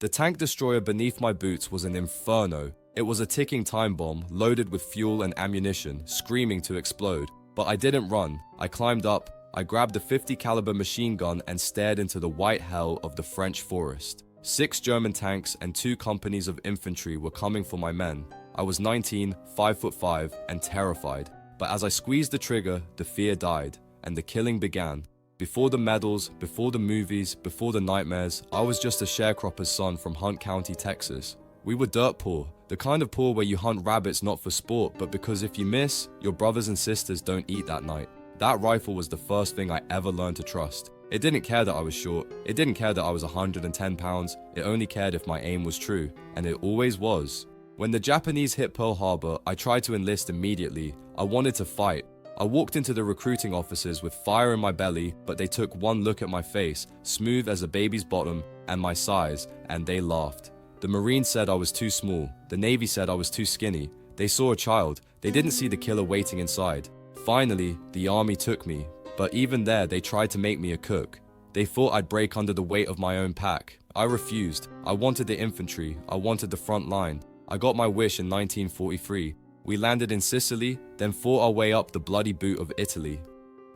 The tank destroyer beneath my boots was an inferno. It was a ticking time bomb, loaded with fuel and ammunition, screaming to explode. But I didn't run. I climbed up, I grabbed a 50 caliber machine gun and stared into the white hell of the French forest. 6 German tanks and 2 companies of infantry were coming for my men. I was 19, 5'5", and terrified. But as I squeezed the trigger, the fear died, and the killing began. Before the medals, before the movies, before the nightmares, I was just a sharecropper's son from Hunt County, Texas. We were dirt poor, the kind of poor where you hunt rabbits not for sport, but because if you miss, your brothers and sisters don't eat that night. That rifle was the first thing I ever learned to trust. It didn't care that I was short, it didn't care that I was 110 pounds, it only cared if my aim was true, and it always was. When the Japanese hit Pearl Harbor, I tried to enlist immediately. I wanted to fight. I walked into the recruiting offices with fire in my belly, but they took one look at my face, smooth as a baby's bottom, and my size, and they laughed. The Marines said I was too small. The Navy said I was too skinny. They saw a child. They didn't see the killer waiting inside. Finally, the Army took me, but even there they tried to make me a cook. They thought I'd break under the weight of my own pack. I refused. I wanted the infantry. I wanted the front line. I got my wish in 1943. We landed in Sicily, then fought our way up the bloody boot of Italy.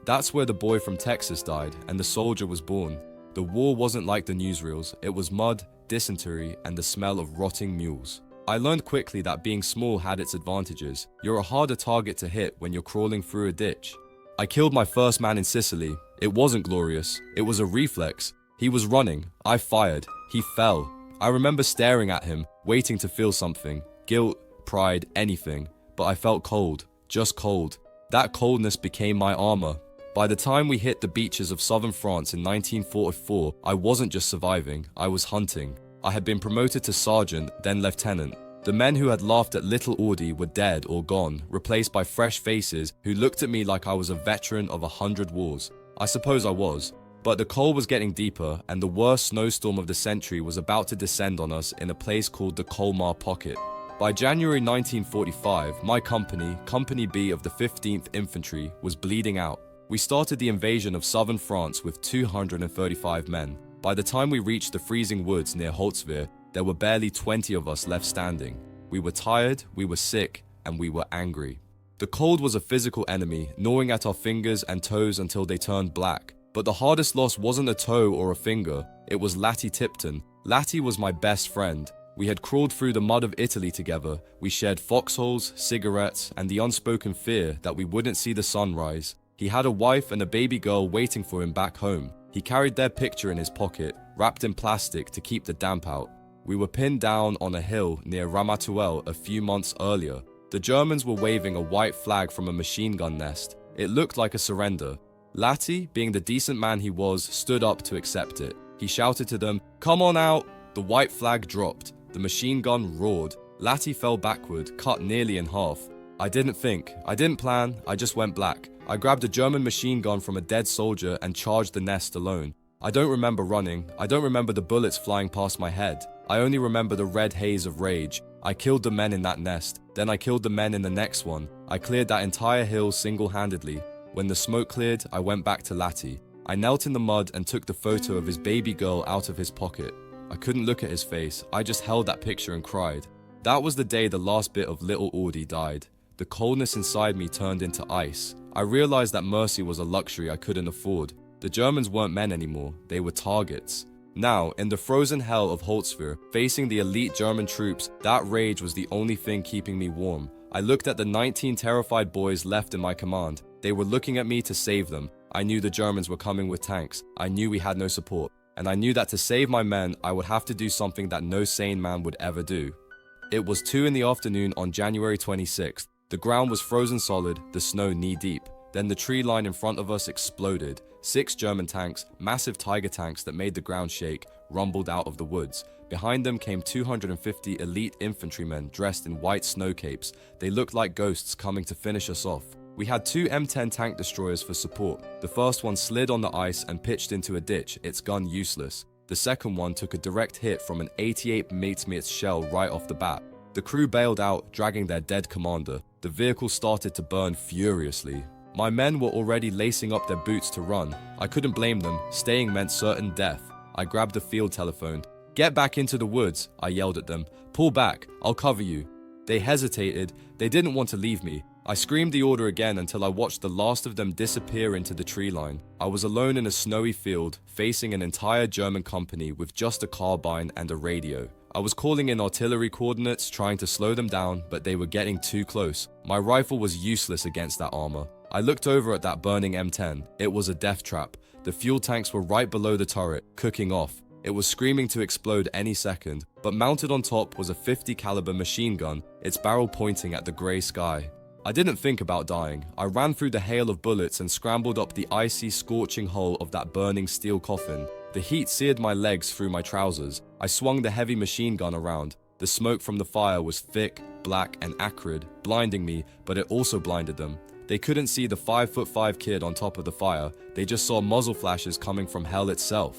That's where the boy from Texas died, and the soldier was born. The war wasn't like the newsreels. It was mud, dysentery, and the smell of rotting mules. I learned quickly that being small had its advantages. You're a harder target to hit when you're crawling through a ditch. I killed my first man in Sicily. It wasn't glorious. It was a reflex. He was running. I fired. He fell. I remember staring at him, waiting to feel something. Guilt, pride, anything. But I felt cold. Just cold. That coldness became my armor. By the time we hit the beaches of southern France in 1944, I wasn't just surviving, I was hunting. I had been promoted to sergeant, then lieutenant. The men who had laughed at little Audie were dead or gone, replaced by fresh faces who looked at me like I was a veteran of 100 wars. I suppose I was. But the cold was getting deeper, and the worst snowstorm of the century was about to descend on us in a place called the Colmar Pocket. By January 1945, my company, Company B of the 15th Infantry, was bleeding out. We started the invasion of southern France with 235 men. By the time we reached the freezing woods near Holtzwihr, there were barely 20 of us left standing. We were tired, we were sick, and we were angry. The cold was a physical enemy, gnawing at our fingers and toes until they turned black. But the hardest loss wasn't a toe or a finger, it was Latty Tipton. Latty was my best friend. We had crawled through the mud of Italy together. We shared foxholes, cigarettes, and the unspoken fear that we wouldn't see the sunrise. He had a wife and a baby girl waiting for him back home. He carried their picture in his pocket, wrapped in plastic to keep the damp out. We were pinned down on a hill near Ramatuelle a few months earlier. The Germans were waving a white flag from a machine gun nest. It looked like a surrender. Latty, being the decent man he was, stood up to accept it. He shouted to them, "Come on out!" The white flag dropped. The machine gun roared. Latty fell backward, cut nearly in half. I didn't think. I didn't plan. I just went black. I grabbed a German machine gun from a dead soldier and charged the nest alone. I don't remember running. I don't remember the bullets flying past my head. I only remember the red haze of rage. I killed the men in that nest. Then I killed the men in the next one. I cleared that entire hill single-handedly. When the smoke cleared, I went back to Latty. I knelt in the mud and took the photo of his baby girl out of his pocket. I couldn't look at his face. I just held that picture and cried. That was the day the last bit of little Audie died. The coldness inside me turned into ice. I realized that mercy was a luxury I couldn't afford. The Germans weren't men anymore. They were targets. Now, in the frozen hell of Holtzwihr, facing the elite German troops, that rage was the only thing keeping me warm. I looked at the 19 terrified boys left in my command. They were looking at me to save them. I knew the Germans were coming with tanks. I knew we had no support. And I knew that to save my men, I would have to do something that no sane man would ever do. It was 2 in the afternoon on January 26th. The ground was frozen solid, the snow knee-deep. Then the tree line in front of us exploded. 6 German tanks, massive Tiger tanks that made the ground shake, rumbled out of the woods. Behind them came 250 elite infantrymen dressed in white snow capes. They looked like ghosts coming to finish us off. We had 2 M10 tank destroyers for support. The first one slid on the ice and pitched into a ditch, its gun useless. The second one took a direct hit from an 88 mm shell right off the bat. The crew bailed out, dragging their dead commander. The vehicle started to burn furiously. My men were already lacing up their boots to run. I couldn't blame them. Staying meant certain death. I grabbed the field telephone. "Get back into the woods," I yelled at them. "Pull back, I'll cover you." They hesitated. They didn't want to leave me. I screamed the order again until I watched the last of them disappear into the tree line. I was alone in a snowy field, facing an entire German company with just a carbine and a radio. I was calling in artillery coordinates, trying to slow them down, but they were getting too close. My rifle was useless against that armor. I looked over at that burning M10. It was a death trap. The fuel tanks were right below the turret, cooking off. It was screaming to explode any second, but mounted on top was a 50 caliber machine gun, its barrel pointing at the grey sky. I didn't think about dying. I ran through the hail of bullets and scrambled up the icy, scorching hull of that burning steel coffin. The heat seared my legs through my trousers. I swung the heavy machine gun around. The smoke from the fire was thick, black, and acrid, blinding me, but it also blinded them. They couldn't see the 5'5" kid on top of the fire. They just saw muzzle flashes coming from hell itself.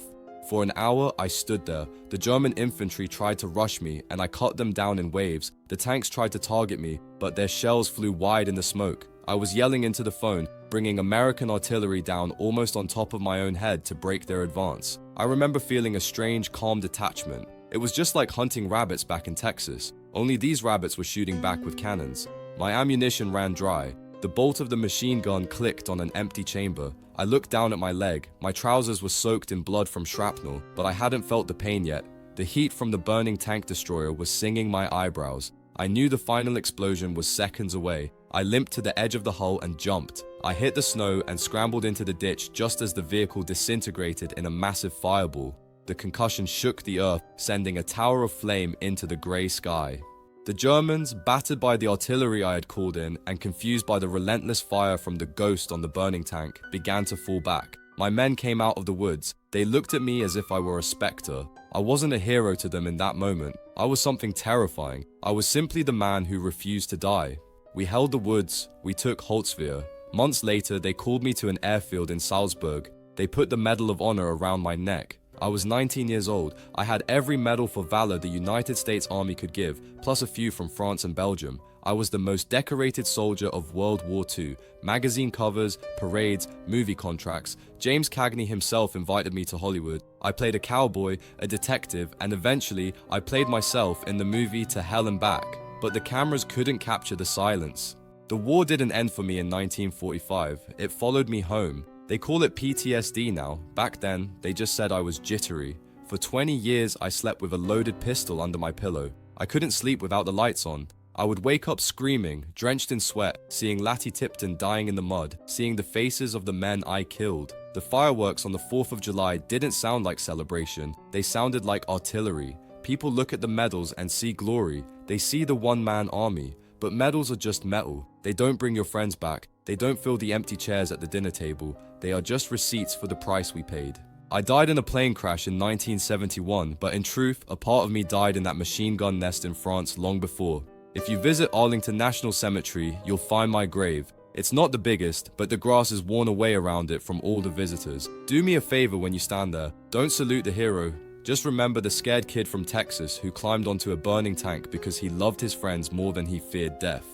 For an hour, I stood there. The German infantry tried to rush me, and I cut them down in waves. The tanks tried to target me, but their shells flew wide in the smoke. I was yelling into the phone, bringing American artillery down almost on top of my own head to break their advance. I remember feeling a strange, calm detachment. It was just like hunting rabbits back in Texas, only these rabbits were shooting back with cannons. My ammunition ran dry. The bolt of the machine gun clicked on an empty chamber. I looked down at my leg. My trousers were soaked in blood from shrapnel, but I hadn't felt the pain yet. The heat from the burning tank destroyer was singing my eyebrows. I knew the final explosion was seconds away. I limped to the edge of the hull and jumped. I hit the snow and scrambled into the ditch just as the vehicle disintegrated in a massive fireball. The concussion shook the earth, sending a tower of flame into the grey sky. The Germans, battered by the artillery I had called in and confused by the relentless fire from the ghost on the burning tank, began to fall back. My men came out of the woods. They looked at me as if I were a spectre. I wasn't a hero to them in that moment. I was something terrifying. I was simply the man who refused to die. We held the woods. We took Holzwehr. Months later, they called me to an airfield in Salzburg. They put the Medal of Honor around my neck. I was 19 years old. I had every medal for valor the United States Army could give, plus a few from France and Belgium. I was the most decorated soldier of World War II. Magazine covers, parades, movie contracts. James Cagney himself invited me to Hollywood. I played a cowboy, a detective, and eventually I played myself in the movie To Hell and Back. But the cameras couldn't capture the silence. The war didn't end for me in 1945. It followed me home. They call it PTSD now. Back then, they just said I was jittery. For 20 years, I slept with a loaded pistol under my pillow. I couldn't sleep without the lights on. I would wake up screaming, drenched in sweat, seeing Latty Tipton dying in the mud, seeing the faces of the men I killed. The fireworks on the 4th of July didn't sound like celebration. They sounded like artillery. People look at the medals and see glory. They see the one-man army. But medals are just metal. They don't bring your friends back. They don't fill the empty chairs at the dinner table. They are just receipts for the price we paid. I died in a plane crash in 1971, but in truth, a part of me died in that machine gun nest in France long before. If you visit Arlington National Cemetery, you'll find my grave. It's not the biggest, but the grass is worn away around it from all the visitors. Do me a favor when you stand there. Don't salute the hero. Just remember the scared kid from Texas who climbed onto a burning tank because he loved his friends more than he feared death.